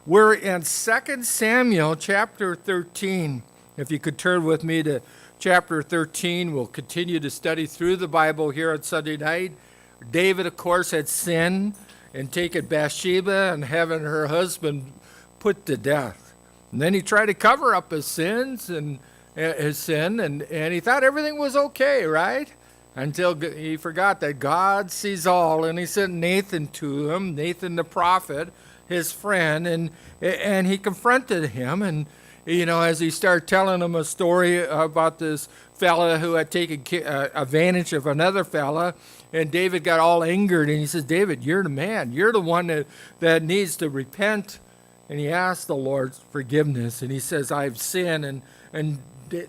We're in 2 Samuel chapter 13. If you could turn with me to chapter 13, we'll continue to study through the Bible here on Sunday night. David, of course, had sinned and taken Bathsheba and having her husband put to death. And then he tried to cover up his sins and his sin, and he thought everything was okay, right? Until he forgot that God sees all, and he sent Nathan to him, Nathan the prophet, his friend, and he confronted him, and as he started telling him a story about this fella who had taken advantage of another fella, and David got all angered, and he says, David, you're the man. You're the one that needs to repent. And he asked the Lord's forgiveness, and he says, I've sinned, and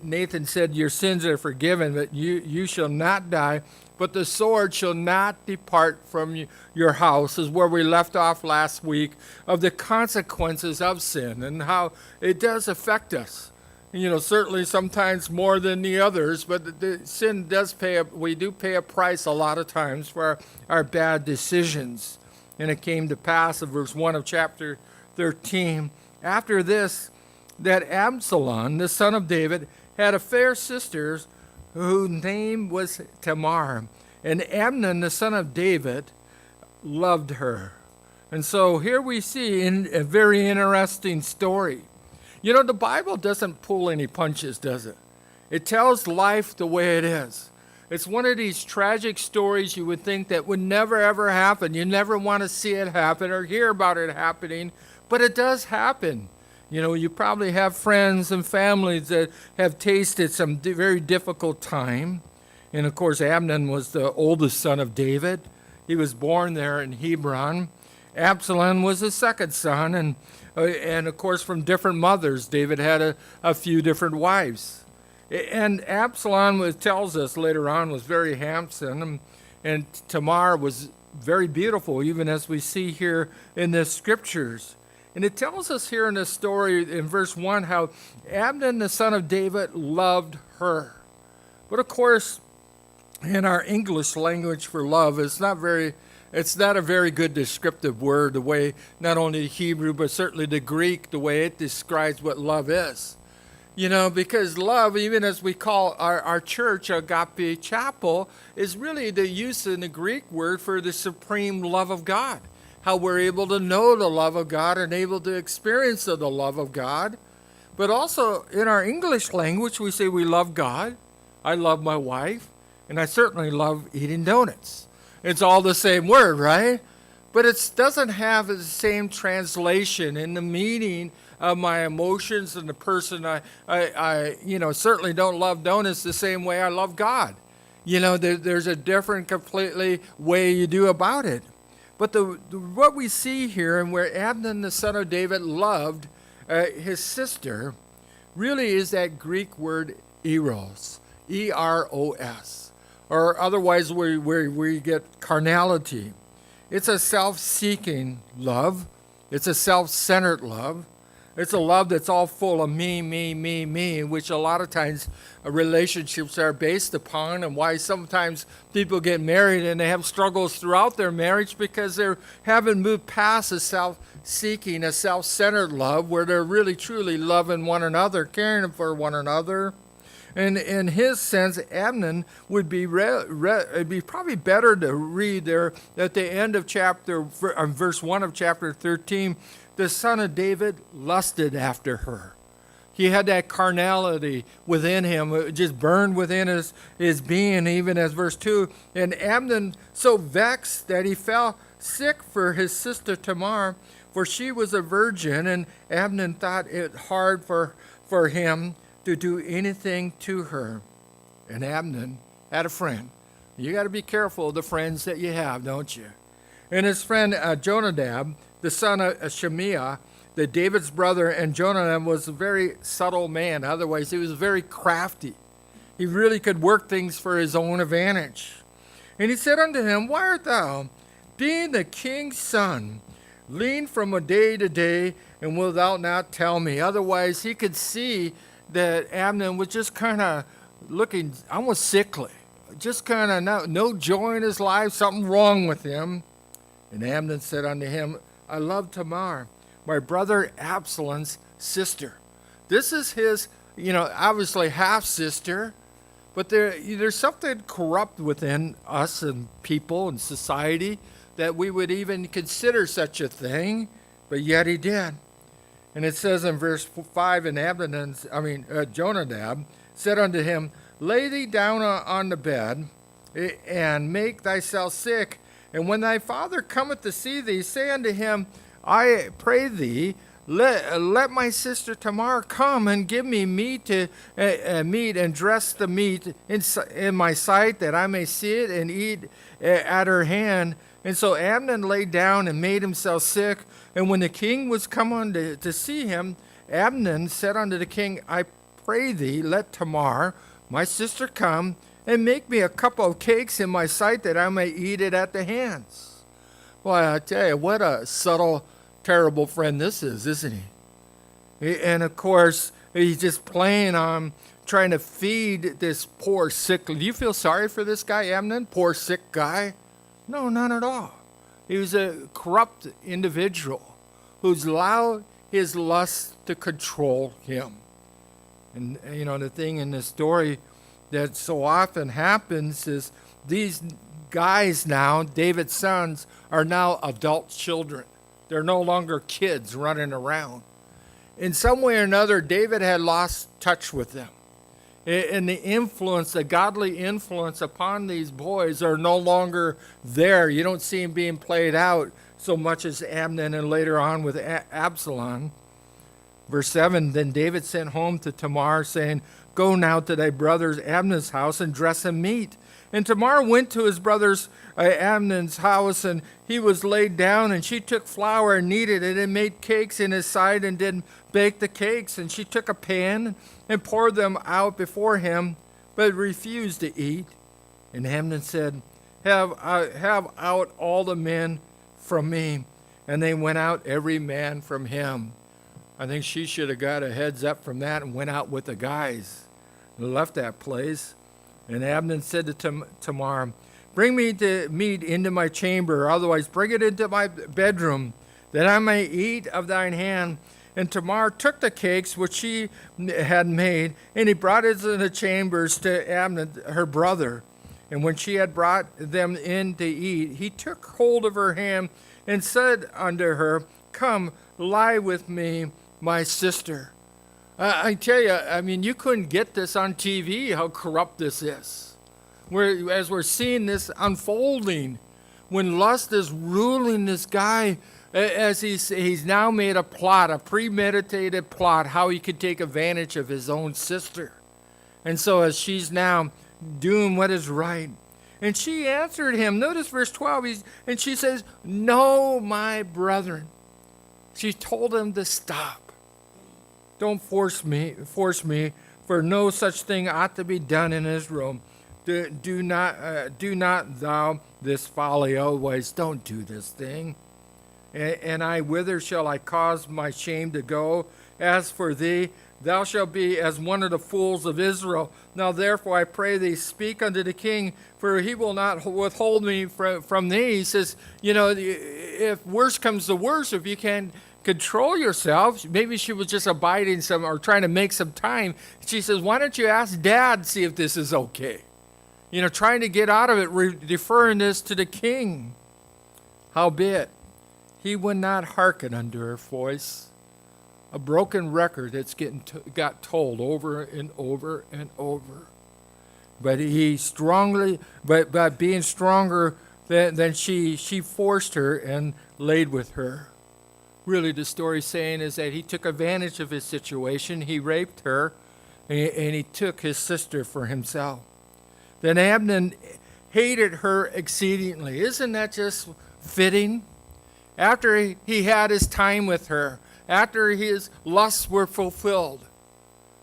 Nathan said, your sins are forgiven, but you shall not die, but the sword shall not depart from your house, is where we left off last week, of the consequences of sin and how it does affect us. Certainly sometimes more than the others, but the sin does we do pay a price a lot of times for our bad decisions. And it came to pass in verse 1 of chapter 13, after this, that Absalom, the son of David, had a fair sister whose name was Tamar. And Amnon, the son of David, loved her. And so here we see a very interesting story. The Bible doesn't pull any punches, does it? It tells life the way it is. It's one of these tragic stories you would think that would never, ever happen. You never want to see it happen or hear about it happening, but it does happen. You probably have friends and families that have tasted some very difficult time. And of course, Amnon was the oldest son of David. He was born there in Hebron. Absalom was his second son, and of course, from different mothers. David had a few different wives. And Absalom, tells us later on, was very handsome, and Tamar was very beautiful, even as we see here in the scriptures. And it tells us here in this story in verse 1 how Amnon, the son of David, loved her. But of course, in our English language for love, it's not a very good descriptive word, the way not only the Hebrew, but certainly the Greek, the way it describes what love is. Because love, even as we call our church Agape Chapel, is really the use in the Greek word for the supreme love of God. How we're able to know the love of God and able to experience the love of God. But also in our English language, we say we love God. I love my wife. And I certainly love eating donuts. It's all the same word, right? But it doesn't have the same translation in the meaning of my emotions and the person. I certainly don't love donuts the same way I love God. There's a different completely way you do about it. But what we see here, and where Amnon, the son of David, loved his sister, really is that Greek word eros, E-R-O-S, or otherwise where we get carnality. It's a self-seeking love. It's a self-centered love. It's a love that's all full of me, which a lot of times relationships are based upon, and why sometimes people get married and they have struggles throughout their marriage because they haven't moved past a self-seeking, a self-centered love where they're really truly loving one another, caring for one another. And in his sense, Amnon would be it'd be probably better to read there at the end of verse 1 of chapter 13, the son of David lusted after her. He had that carnality within him. It just burned within his being, even as verse 2. And Amnon so vexed that he fell sick for his sister Tamar, for she was a virgin, and Amnon thought it hard for him to do anything to her. And Amnon had a friend. You got to be careful of the friends that you have, don't you? And his friend Jonadab, the son of Shemiah, the David's brother, and Jonadab was a very subtle man. Otherwise, he was very crafty. He really could work things for his own advantage. And he said unto him, why art thou, being the king's son, lean from a day to day, and wilt thou not tell me? Otherwise, he could see that Amnon was just kind of looking almost sickly, just kind of no joy in his life, something wrong with him. And Amnon said unto him, I love Tamar, my brother Absalom's sister. This is his, obviously half-sister, but there's something corrupt within us and people and society that we would even consider such a thing, but yet he did. And it says in verse 5, and Jonadab said unto him, Lay thee down on the bed, and make thyself sick. And when thy father cometh to see thee, say unto him, I pray thee, let my sister Tamar come and give me meat and dress the meat in my sight, that I may see it and eat at her hand. And so Amnon lay down and made himself sick. And when the king was come on to see him, Amnon said unto the king, I pray thee, let Tamar, my sister, come and make me a couple of cakes in my sight, that I may eat it at the hands. Well, I tell you, what a subtle, terrible friend this is, isn't he? And of course, he's just playing on trying to feed this poor sick. Do you feel sorry for this guy, Amnon? Poor sick guy? No, not at all. He was a corrupt individual who's allowed his lust to control him. And, the thing in this story that so often happens is these guys now, David's sons, are now adult children. They're no longer kids running around. In some way or another, David had lost touch with them. And the influence, the godly influence upon these boys are no longer there. You don't see him being played out so much as Amnon and later on with Absalom. Verse 7, Then David sent home to Tamar, saying, Go now to thy brother's Amnon's house and dress him meat. And Tamar went to his brother's Amnon's house, and he was laid down, and she took flour and kneaded it and made cakes in his sight and did bake the cakes. And she took a pan and poured them out before him, but refused to eat. And Amnon said, Have out all the men from me. And they went out, every man from him. I think she should have got a heads up from that and went out with the guys and left that place. And Amnon said to Tamar, Bring me the meat into my chamber, otherwise bring it into my bedroom, that I may eat of thine hand. And Tamar took the cakes which she had made, and he brought it into the chambers to Amnon, her brother. And when she had brought them in to eat, he took hold of her hand and said unto her, Come, lie with me, my sister. I tell you, you couldn't get this on TV, how corrupt this is. As we're seeing this unfolding, when lust is ruling this guy, as he's now made a plot, a premeditated plot, how he could take advantage of his own sister. And so as she's now doing what is right, and she answered him, notice verse 12, and she says, No, my brethren. She told him to stop. Don't force me, for no such thing ought to be done in Israel. Do not thou this folly always. Don't do this thing. And I, whither shall I cause my shame to go? As for thee, thou shalt be as one of the fools of Israel. Now therefore I pray thee, speak unto the king, for he will not withhold me from thee. He says, if worse comes to worse, if you can't control yourself, maybe she was just abiding some or trying to make some time. She says, why don't you ask Dad, see if this is okay? Trying to get out of it, deferring this to the king. Howbeit, he would not hearken unto her voice. A broken record that's got told over and over and over. But he strongly, but being stronger than she forced her and laid with her. Really, the story saying is that he took advantage of his situation. He raped her, and he took his sister for himself. Then Amnon hated her exceedingly. Isn't that just fitting? After he had his time with her, after his lusts were fulfilled,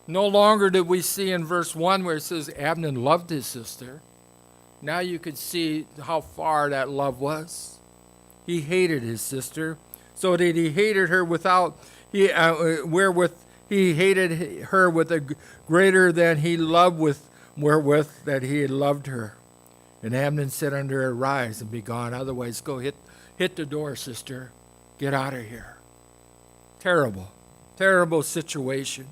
no longer did we see in verse 1 where it says Amnon loved his sister. Now you could see how far that love was. He hated his sister, so that he hated her wherewith he hated her with a greater than he loved wherewith that he had loved her. And Amnon said unto her, Rise and be gone, otherwise go hit the door, sister. Get out of here. Terrible, terrible situation.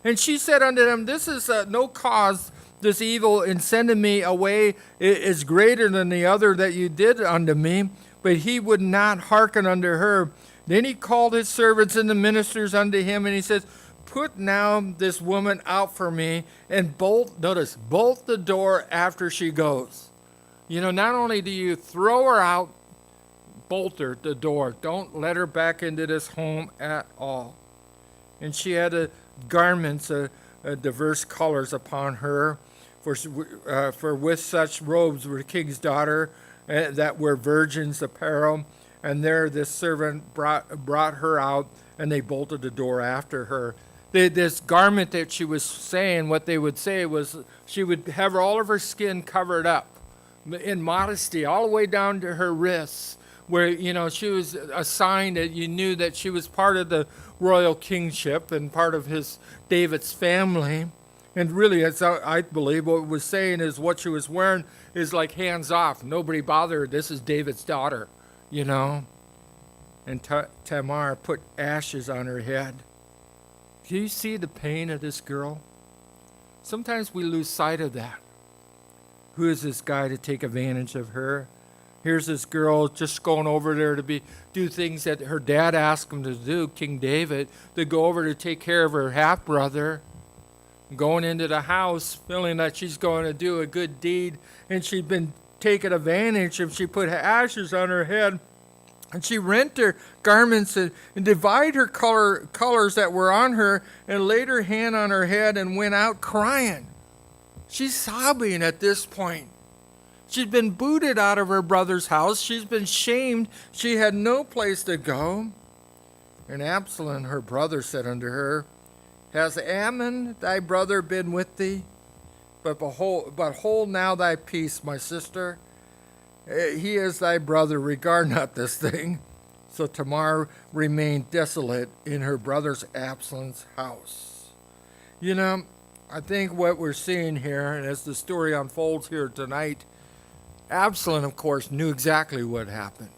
And she said unto them, this is no cause, this evil in sending me away is greater than the other that you did unto me. But he would not hearken unto her. Then he called his servants and the ministers unto him, and he says, put now this woman out for me, and bolt the door after she goes. You know, not only do you throw her out, bolt her the door. Don't let her back into this home at all. And she had garments of diverse colors upon her, for with such robes were the king's daughter that were virgins' apparel. And there this servant brought her out, and they bolted the door after her. This garment that she was saying, what they would say was she would have all of her skin covered up in modesty, all the way down to her wrists, where, you know, she was a sign that you knew that she was part of the royal kingship and part of David's family. And really, as I believe, what it was saying is what she was wearing is like hands off. Nobody bother her. This is David's daughter, you know. And Tamar put ashes on her head. Do you see the pain of this girl? Sometimes we lose sight of that. Who is this guy to take advantage of her? Here's this girl just going over there to do things that her dad asked him to do, King David, to go over to take care of her half-brother, going into the house feeling that she's going to do a good deed, and she'd been taken advantage of. She put ashes on her head, and she rent her garments and divide her colors that were on her, and laid her hand on her head and went out crying. She's sobbing at this point. She'd been booted out of her brother's house. She's been shamed. She had no place to go. And Absalom, her brother, said unto her, has Amnon thy brother been with thee? But hold now thy peace, my sister. He is thy brother. Regard not this thing. So Tamar remained desolate in her brother's Absalom's house. You know, I think what we're seeing here, and as the story unfolds here tonight, Absalom, of course, knew exactly what happened.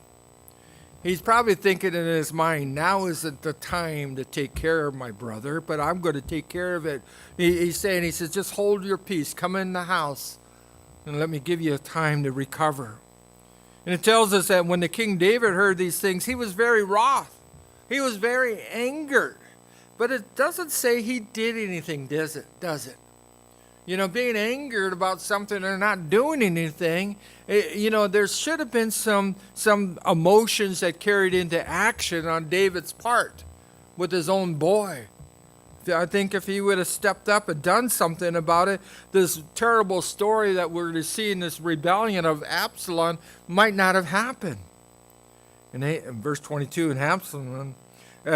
He's probably thinking in his mind, now isn't the time to take care of my brother, but I'm going to take care of it. He says, just hold your peace. Come in the house and let me give you time to recover. And it tells us that when the King David heard these things, he was very wroth. He was very angered. But it doesn't say he did anything, does it? You know, being angered about something or not doing anything, you know, there should have been some emotions that carried into action on David's part with his own boy. I think if he would have stepped up and done something about it, this terrible story that we're to see in this rebellion of Absalom might not have happened. In verse 22, and Absalom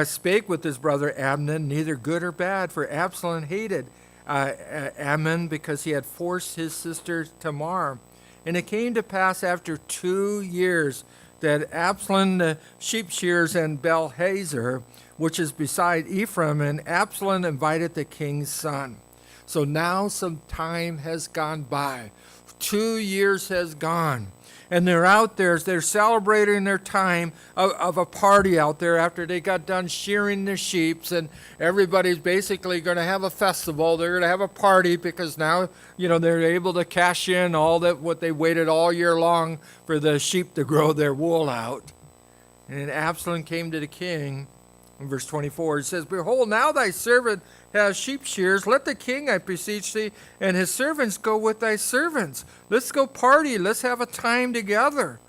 spake with his brother Amnon, neither good or bad, for Absalom hated Ammon because he had forced his sister Tamar. And it came to pass after 2 years that Absalom the sheep shears and Belhazer, which is beside Ephraim, and Absalom invited the king's son. So now some time has gone by. 2 years has gone. And they're out there, they're celebrating their time of a party out there after they got done shearing the sheep, and everybody's basically going to have a festival. They're going to have a party because now, you know, they're able to cash in all that what they waited all year long for the sheep to grow their wool out. And Absalom came to the king. In verse 24, he says, behold, now thy servant has sheep shears. Let the king, I beseech thee, and his servants go with thy servants. Let's go party. Let's have a time together.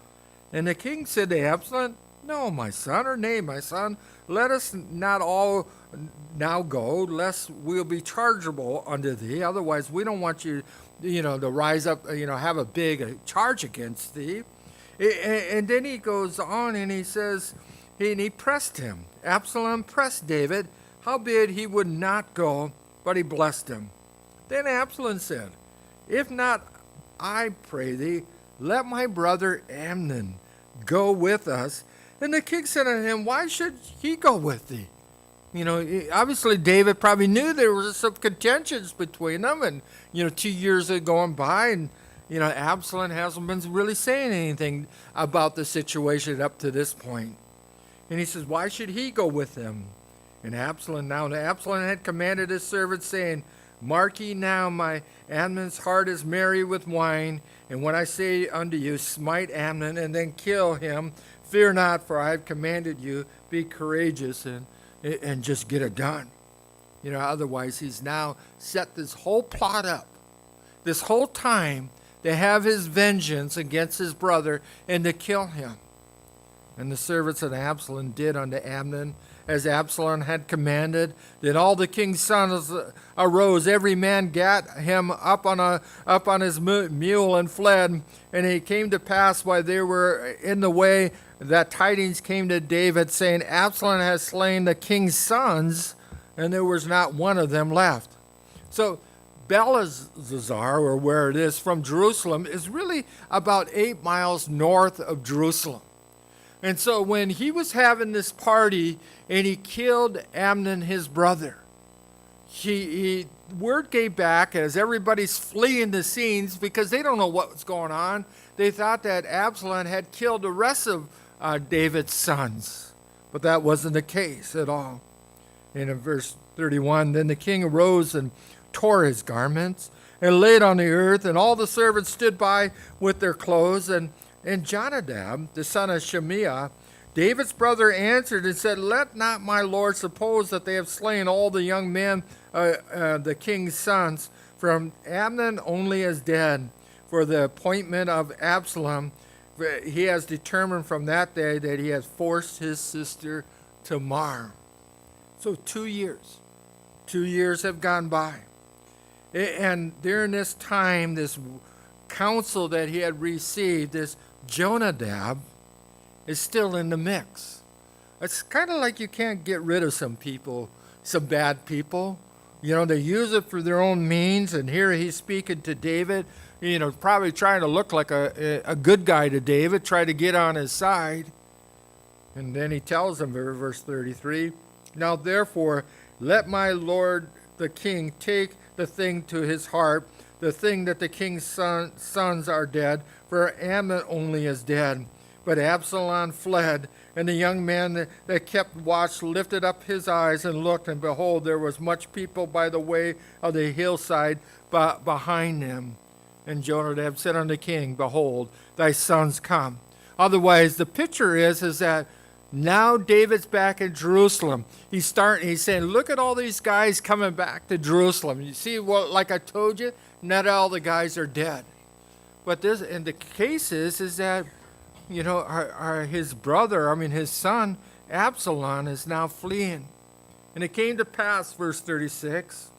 And the king said to Absalom, no, my son, or nay, my son, let us not all now go, lest we'll be chargeable unto thee. Otherwise, we don't want you, you know, to rise up, you know, have a big charge against thee. And then he goes on and he says, he pressed him. Absalom pressed David, howbeit he would not go, but he blessed him. Then Absalom said, if not, I pray thee, let my brother Amnon go with us. And the king said unto him, why should he go with thee? You know, obviously David probably knew there was some contentions between them, and, you know, 2 years had gone by, and, you know, Absalom hasn't been really saying anything about the situation up to this point. And he says, why should he go with them? And Absalom had commanded his servants, saying, Mark ye now, my Amnon's heart is merry with wine, and when I say unto you, smite Amnon, and then kill him, fear not, for I have commanded you, be courageous, and just get it done. Otherwise he's now set this whole plot up, this whole time, to have his vengeance against his brother and to kill him. And the servants of Absalom did unto Amnon as Absalom had commanded. Then all the king's sons arose, every man gat him up on his mule and fled. And it came to pass while they were in the way that tidings came to David, saying, Absalom has slain the king's sons, and there was not one of them left. So Belazar, or where it is, from Jerusalem, is really about 8 miles north of Jerusalem. And so when he was having this party and he killed Amnon, his brother, word came back as everybody's fleeing the scenes because they don't know what was going on. They thought that Absalom had killed the rest of David's sons, but that wasn't the case at all. And in verse 31, then the king arose and tore his garments and laid on the earth, and all the servants stood by with their clothes. And Jonadab, the son of Shimea, David's brother, answered and said, Let not my lord suppose that they have slain all the young men, the king's sons, for Amnon only is dead. For the appointment of Absalom, he has determined from that day that he has forced his sister Tamar. So 2 years. 2 years have gone by. And during this time, this counsel that he had received, this Jonadab, is still in the mix. It's kind of like you can't get rid of some people, some bad people. They use it for their own means, and here he's speaking to David, probably trying to look like a good guy to David, try to get on his side. And then he tells him, verse 33, Now therefore, let my lord the king take the thing to his heart, the thing that the king's sons are dead, for Amnon only is dead. But Absalom fled, and the young man that kept watch lifted up his eyes and looked, and behold, there was much people by the way of the hillside behind him. And Jonadab said unto the king, Behold, thy sons come. Otherwise, the picture is that now David's back in Jerusalem. He's saying, look at all these guys coming back to Jerusalem. You see, like I told you, not all the guys are dead. But this, and the case is that, his son, Absalom, is now fleeing. And it came to pass, verse 36,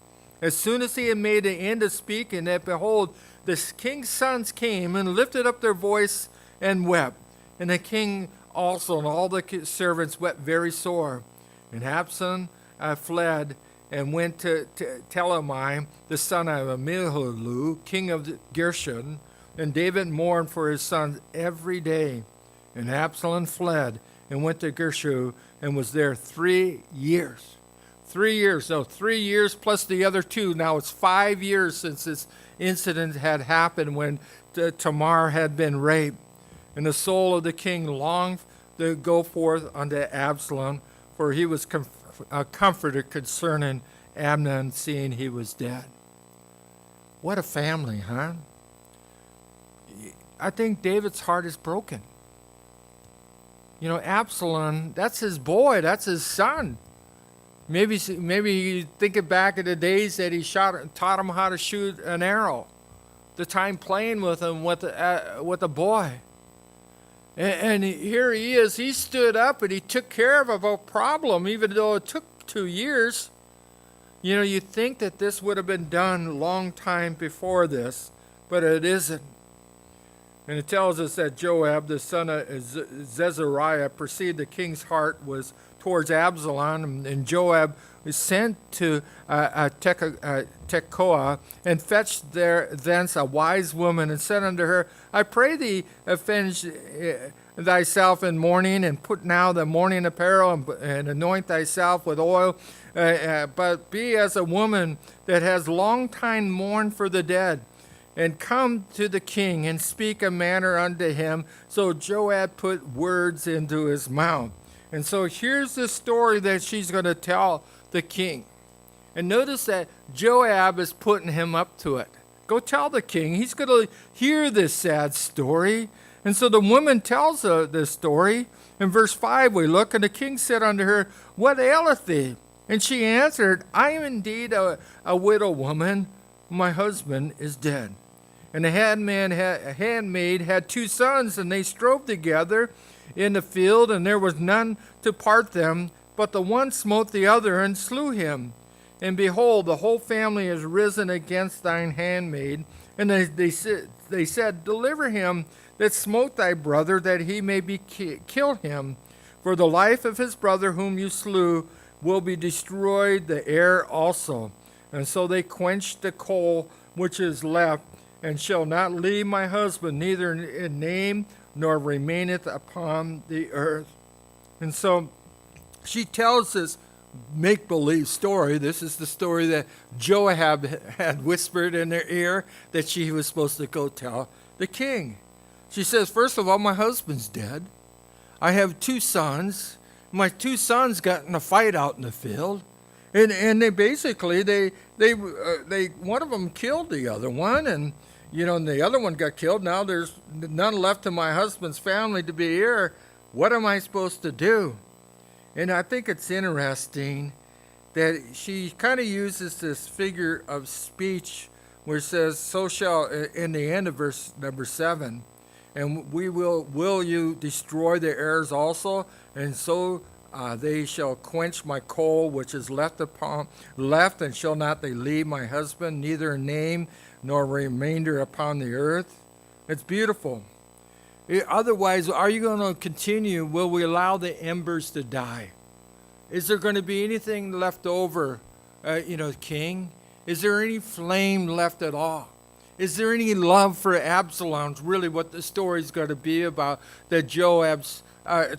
as soon as he had made an end of speaking, that behold, the king's sons came and lifted up their voice and wept. And the king also and all the servants wept very sore. And Absalom fled and went to Telamai, the son of Amihulu, king of Gershon. And David mourned for his sons every day. And Absalom fled and went to Gershon and was there 3 years. 3 years, so 3 years plus the other 2. Now it's 5 years since this incident had happened when Tamar had been raped. And the soul of the king longed to go forth unto Absalom, for he was comforted concerning Amnon, seeing he was dead. What a family, huh? I think David's heart is broken. Absalom, that's his boy, that's his son. Maybe you think back at the days that he taught him how to shoot an arrow, the time playing with him with a boy. And here he is. He stood up and he took care of a problem, even though it took 2 years. You think that this would have been done a long time before this, but it isn't. And it tells us that Joab, the son of Zechariah, perceived the king's heart was towards Absalom, and Joab was sent to Tekoa and fetched thence a wise woman and said unto her, I pray thee, avenge thyself in mourning, and put now the mourning apparel, and anoint thyself with oil, but be as a woman that has long time mourned for the dead, and come to the king and speak a manner unto him. So Joab put words into his mouth. And so here's the story that she's going to tell the king. And notice that Joab is putting him up to it. Go tell the king. He's going to hear this sad story. And so the woman tells this story. In verse 5 we look, and the king said unto her, What aileth thee? And she answered, I am indeed a widow woman. My husband is dead. And the handmaid had 2 sons, and they strove together in the field, and there was none to part them. But the one smote the other and slew him. And behold, the whole family is risen against thine handmaid. And they said, Deliver him that smote thy brother, that he may be kill him. For the life of his brother whom you slew will be destroyed, the heir also. And so they quenched the coal which is left, and shall not leave my husband, neither in name nor remaineth upon the earth. And so she tells this make-believe story. This is the story that Joab had whispered in their ear that she was supposed to go tell the king. She says, first of all, my husband's dead. I have 2 sons. My 2 sons got in a fight out in the field. And they basically, one of them killed the other one, and and the other one got killed. Now there's none left of my husband's family to be heir. What am I supposed to do? And I think it's interesting that she kind of uses this figure of speech where it says, so shall, in the end of verse number 7, and will you destroy the heirs also? And so they shall quench my coal which is left, and shall not they leave my husband, neither a name nor remainder upon the earth. It's beautiful. Otherwise, are you going to continue? Will we allow the embers to die? Is there going to be anything left over, king? Is there any flame left at all? Is there any love for Absalom? Really what the story's going to be about that Joab's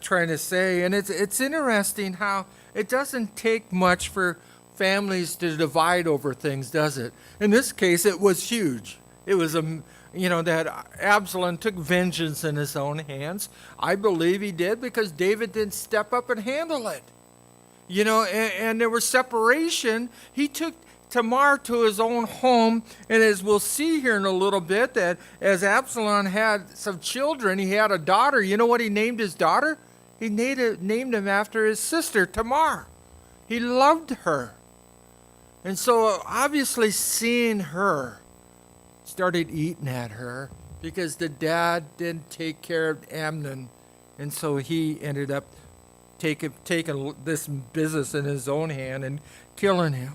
trying to say. And it's interesting how it doesn't take much for families to divide over things, does it? In this case, it was huge. It was that Absalom took vengeance in his own hands. I believe he did because David didn't step up and handle it. And there was separation. He took Tamar to his own home, and as we'll see here in a little bit, that as Absalom had some children, he had a daughter. You know what he named his daughter? He named him after his sister, Tamar. He loved her. And so obviously seeing her, started eating at her because the dad didn't take care of Amnon, and so he ended up taking this business in his own hand and killing him.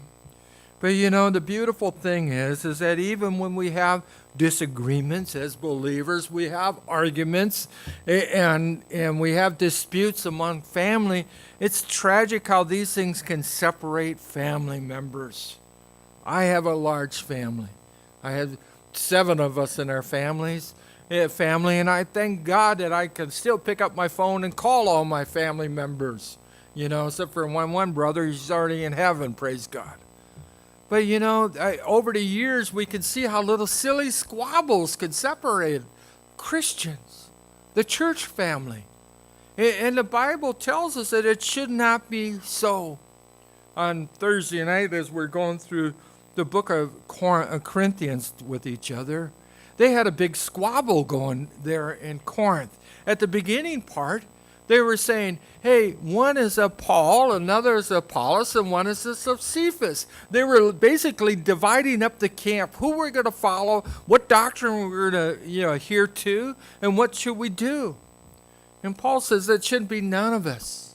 But the beautiful thing is that even when we have disagreements as believers, we have arguments and we have disputes among family, it's tragic how these things can separate family members. I have a large family. I have 7 of us in our family, and I thank God that I can still pick up my phone and call all my family members, except for one brother, he's already in heaven, praise God. But, over the years, we can see how little silly squabbles could separate Christians, the church family. And the Bible tells us that it should not be so. On Thursday night, as we're going through the book of Corinthians with each other, they had a big squabble going there in Corinth. At the beginning part, they were saying, hey, one is of Paul, another is of Apollos, and one is of Cephas. They were basically dividing up the camp, who we're going to follow, what doctrine we're going to adhere to, and what should we do. And Paul says that shouldn't be none of us.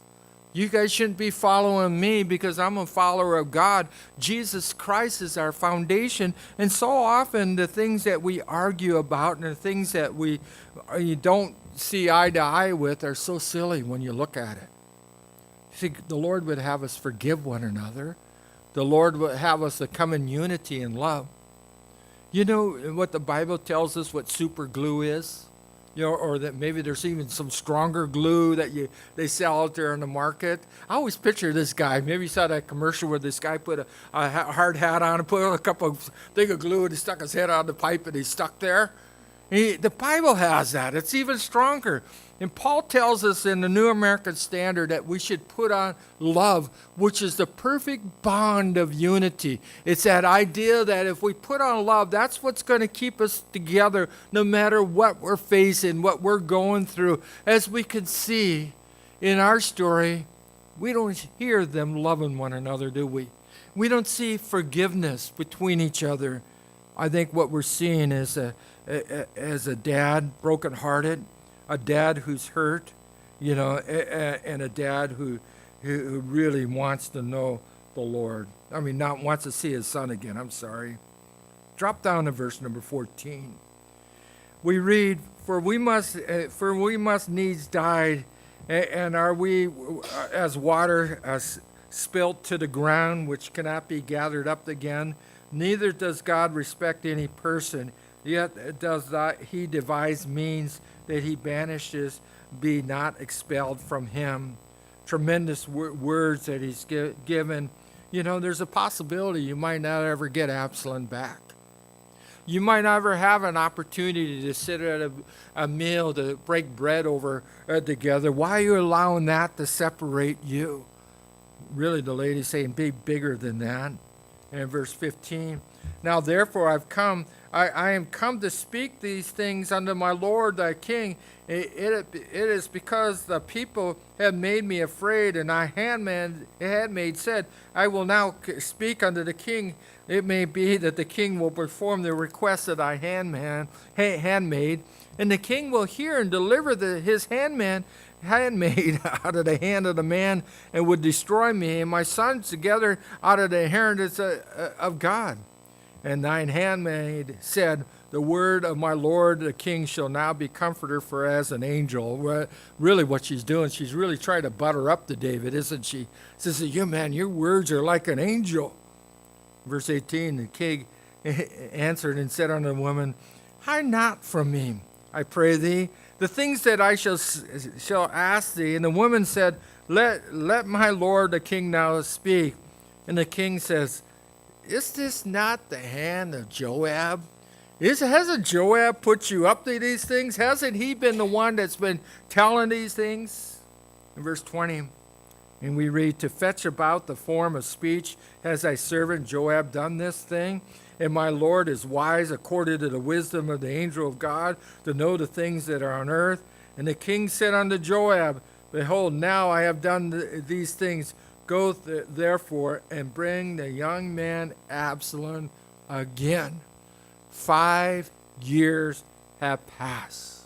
You guys shouldn't be following me because I'm a follower of God. Jesus Christ is our foundation. And so often the things that we argue about and the things that you don't see eye to eye with are so silly when you look at it. See, the Lord would have us forgive one another. The Lord would have us to come in unity and love. You know what the Bible tells us what super glue is? Or that maybe there's even some stronger glue that they sell out there in the market. I always picture this guy. Maybe you saw that commercial where this guy put a hard hat on and put a couple of thing of glue and he stuck his head on the pipe and he's stuck there. The Bible has that. It's even stronger. And Paul tells us in the New American Standard that we should put on love, which is the perfect bond of unity. It's that idea that if we put on love, that's what's going to keep us together no matter what we're facing, what we're going through. As we can see in our story, we don't hear them loving one another, do we? We don't see forgiveness between each other. I think what we're seeing is as a dad brokenhearted, a dad who's hurt, and a dad who really wants to know the Lord. I mean, not wants to see his son again. I'm sorry. Drop down to verse number 14. We read, "For we must needs die, and are we as water spilt to the ground, which cannot be gathered up again? Neither does God respect any person, yet does not he devise means that he banishes be not expelled from him." Tremendous words that he's given. There's a possibility you might not ever get Absalom back. You might never have an opportunity to sit at a meal to break bread over together. Why are you allowing that to separate you? Really, the lady's saying, be bigger than that. And in verse 15, "Now therefore I am come to speak these things unto my Lord thy king. It is because the people have made me afraid, and thy handmaid said, I will now speak unto the king. It may be that the king will perform the request of thy handmaid, and the king will hear and deliver his handmaid out of the hand of the man, and would destroy me and my sons together out of the inheritance of God. And thine handmaid said, the word of my lord the king shall now be comforter for as an angel." Really what she's doing, she's really trying to butter up to David, isn't she? She says, your words are like an angel. Verse 18, the king answered and said unto the woman, "Hide not from me, I pray thee, the things that I shall ask thee." And the woman said, Let my lord the king now speak. And the king says, "Is this not the hand of Joab? Hasn't Joab put you up to these things? Hasn't he been the one that's been telling these things?" In verse 20, and we read, "To fetch about the form of speech has thy servant Joab done this thing? And my Lord is wise according to the wisdom of the angel of God to know the things that are on earth." And the king said unto Joab, "Behold, now I have done these things. Go therefore and bring the young man Absalom again." 5 years have passed.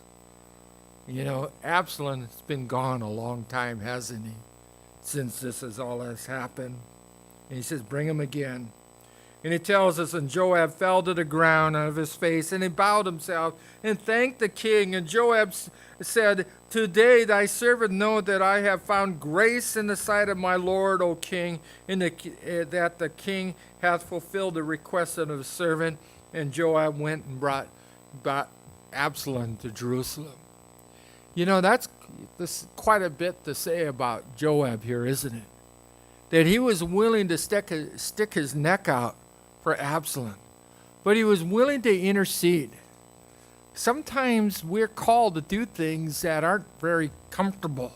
Absalom's been gone a long time, hasn't he? Since this is all that's happened. And he says, bring him again. And it tells us, and Joab fell to the ground of his face, and he bowed himself and thanked the king. And Joab said, "Today thy servant know that I have found grace in the sight of my lord, O king, and that the king hath fulfilled the request of his servant." And Joab went and brought Absalom to Jerusalem. That's quite a bit to say about Joab here, isn't it? That he was willing to stick his neck out for Absalom, but he was willing to intercede. Sometimes we're called to do things that aren't very comfortable,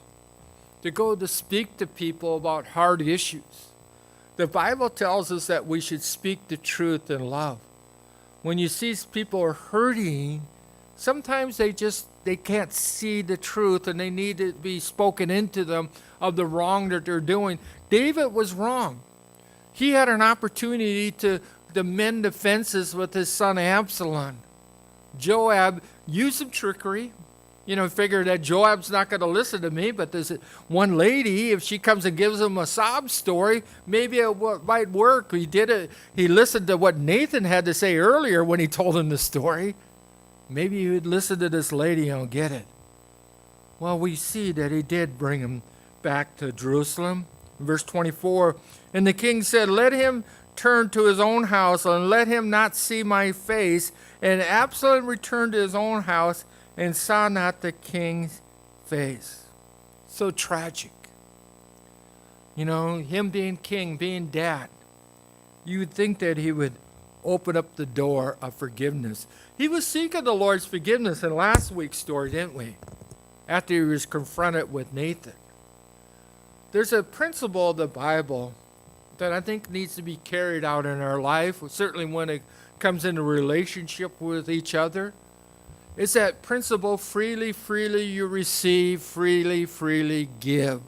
to go to speak to people about hard issues. The Bible tells us that we should speak the truth in love. When you see people are hurting, sometimes they can't see the truth, and they need to be spoken into them of the wrong that they're doing. David was wrong. He had an opportunity to mend the fences with his son Absalom. Joab used some trickery. Figured that Joab's not going to listen to me, but there's one lady, if she comes and gives him a sob story, maybe it might work. He did it. He listened to what Nathan had to say earlier when he told him the story. Maybe he would listen to this lady and get it. Well, we see that he did bring him back to Jerusalem. Verse 24, and the king said, "Let him turn to his own house, and let him not see my face." And Absalom returned to his own house and saw not the king's face. So tragic. Him being king, being dad, you would think that he would open up the door of forgiveness. He was seeking the Lord's forgiveness in last week's story, didn't we? after he was confronted with Nathan. There's a principle of the Bible that I think needs to be carried out in our life, certainly when it comes into relationship with each other. It's that principle, freely, freely you receive, freely, freely give.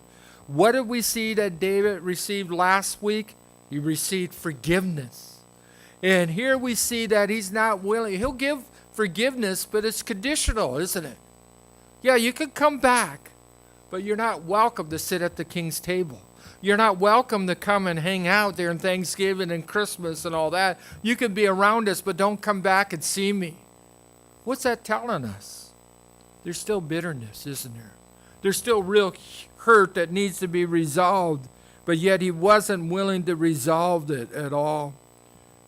What did we see that David received last week? He received forgiveness. And here we see that he's not willing. He'll give forgiveness, but it's conditional, isn't it? Yeah, you can come back, but you're not welcome to sit at the king's table. You're not welcome to come and hang out there on Thanksgiving and Christmas and all that. You can be around us, but don't come back and see me. What's that telling us? There's still bitterness, isn't there? There's still real hurt that needs to be resolved, but yet he wasn't willing to resolve it at all.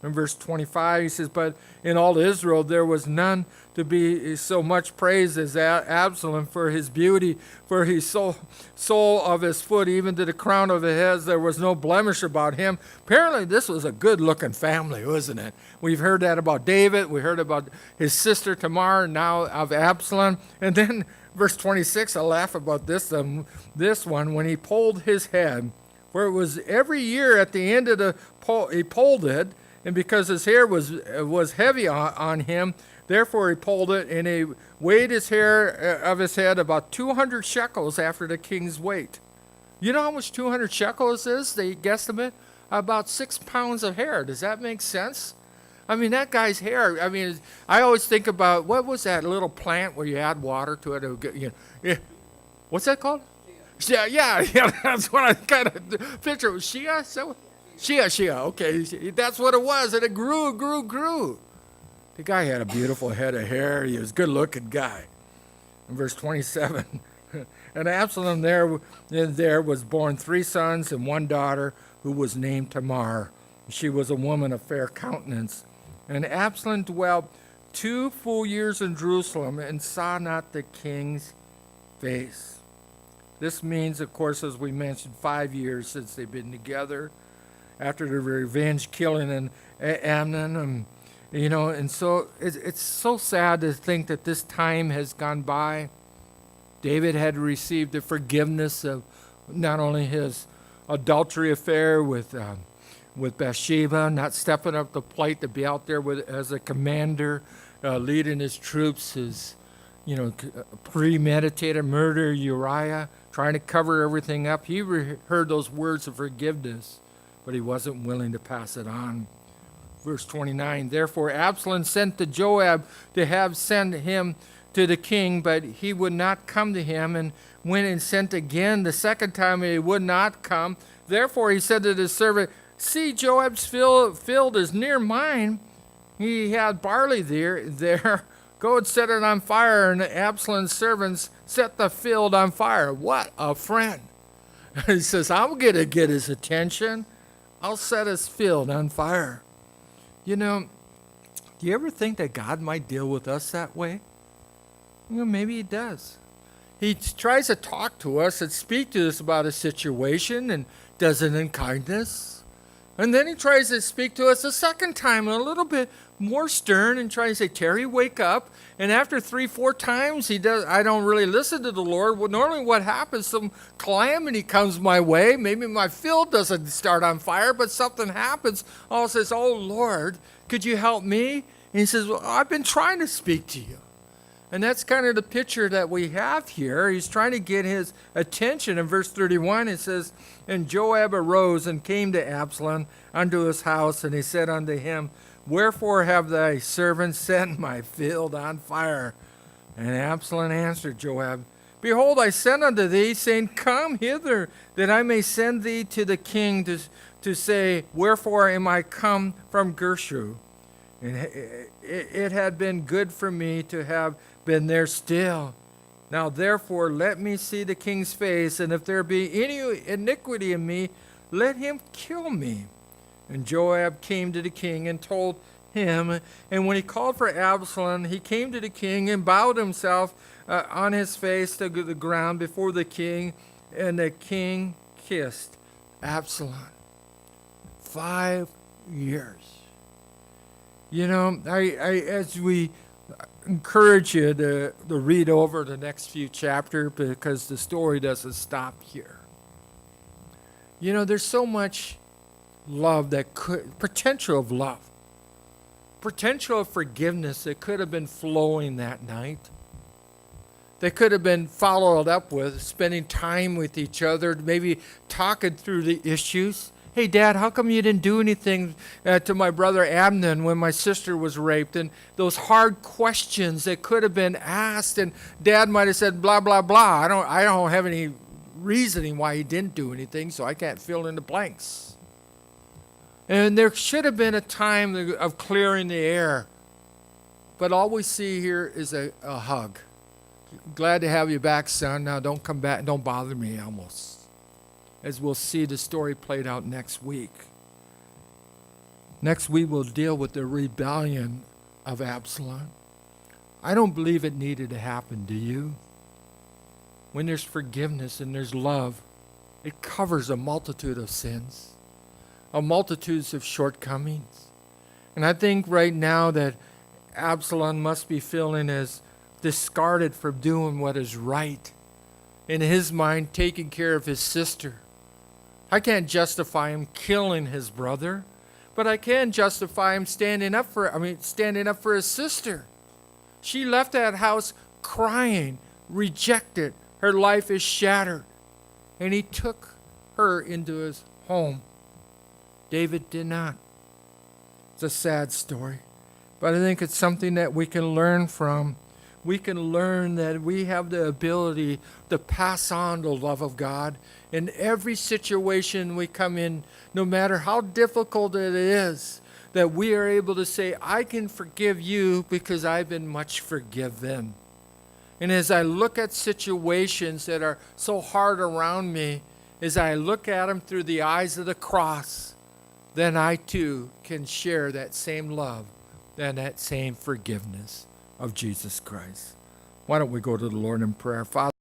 In verse 25, he says, but in all Israel there was none to be so much praised as Absalom for his beauty, for his sole of his foot, even to the crown of his head. There was no blemish about him. Apparently this was a good-looking family, wasn't it? We've heard that about David. We heard about his sister Tamar, now of Absalom. And then verse 26, I laugh about this one, when he pulled his head, for it was every year at the end of the pole, he pulled it, and because his hair was heavy on him, therefore he pulled it, and he weighed his hair of his head about 200 shekels after the king's weight. You know how much 200 shekels is? They guesstimate about 6 pounds of hair. Does that make sense? I mean, that guy's hair. I mean, I always think about, what was that little plant where you add water to it? What's that called? Yeah, that's what I kind of picture. Shea? Shea, okay. That's what it was, and it grew. The guy had a beautiful head of hair. He was a good-looking guy. In verse 27, and Absalom there was born 3 sons and 1 daughter, who was named Tamar. She was a woman of fair countenance. And Absalom dwelt 2 full years in Jerusalem and saw not the king's face. This means, of course, as we mentioned, 5 years since they've been together, after the revenge killing in Amnon, and so it's so sad to think that this time has gone by. David had received the forgiveness of not only his adultery affair with Bathsheba, not stepping up the plate to be out there as a commander, leading his troops, his premeditated murder, Uriah, trying to cover everything up. He heard those words of forgiveness, but he wasn't willing to pass it on. Verse 29, therefore Absalom sent to Joab to have sent him to the king, but he would not come to him, and went and sent again the second time, and he would not come. Therefore he said to his servant, see, Joab's field is near mine. He had barley there. Go and set it on fire. And Absalom's servants set the field on fire. What a friend. He says, I'm going to get his attention. I'll set his field on fire. Do you ever think that God might deal with us that way? Maybe he does. He tries to talk to us and speak to us about a situation and does it in kindness. And then he tries to speak to us a second time, a little bit more stern, and tries to say, Terry, wake up. And after 3-4 times, I don't really listen to the Lord. Well, normally what happens, some calamity comes my way. Maybe my field doesn't start on fire, but something happens. All says, oh, Lord, could you help me? And he says, well, I've been trying to speak to you. And that's kind of the picture that we have here. He's trying to get his attention. In verse 31, it says, and Joab arose and came to Absalom unto his house, and he said unto him, wherefore have thy servants set my field on fire? And Absalom answered Joab, behold, I sent unto thee, saying, come hither, that I may send thee to the king to say, wherefore am I come from Geshur? And it had been good for me to have been there still. Now therefore let me see the king's face, and if there be any iniquity in me, let him kill me. And Joab came to the king and told him, and when he called for Absalom, he came to the king and bowed himself on his face to the ground before the king, and the king kissed Absalom. 5 years. As we encourage you to read over the next few chapters because the story doesn't stop here. You know, there's so much love potential of love, potential of forgiveness that could have been flowing that night. That could have been followed up with spending time with each other, maybe talking through the issues. Hey, Dad, how come you didn't do anything to my brother Amnon when my sister was raped? And those hard questions that could have been asked, and Dad might have said, blah, blah, blah. I don't have any reasoning why he didn't do anything, so I can't fill in the blanks. And there should have been a time of clearing the air. But all we see here is a hug. Glad to have you back, son. Now don't come back. Don't bother me almost. As we'll see the story played out next week. Next week we'll deal with the rebellion of Absalom. I don't believe it needed to happen, do you? When there's forgiveness and there's love, it covers a multitude of sins, a multitude of shortcomings. And I think right now that Absalom must be feeling as discarded from doing what is right. In his mind, taking care of his sister. I can't justify him killing his brother, but I can justify him standing up for his sister. She left that house crying, rejected. Her life is shattered. And he took her into his home. David did not. It's a sad story, but I think it's something that we can learn from. We can learn that we have the ability to pass on the love of God in every situation we come in, no matter how difficult it is, that we are able to say, I can forgive you because I've been much forgiven. And as I look at situations that are so hard around me, as I look at them through the eyes of the cross, then I too can share that same love and that same forgiveness of Jesus Christ. Why don't we go to the Lord in prayer? Father,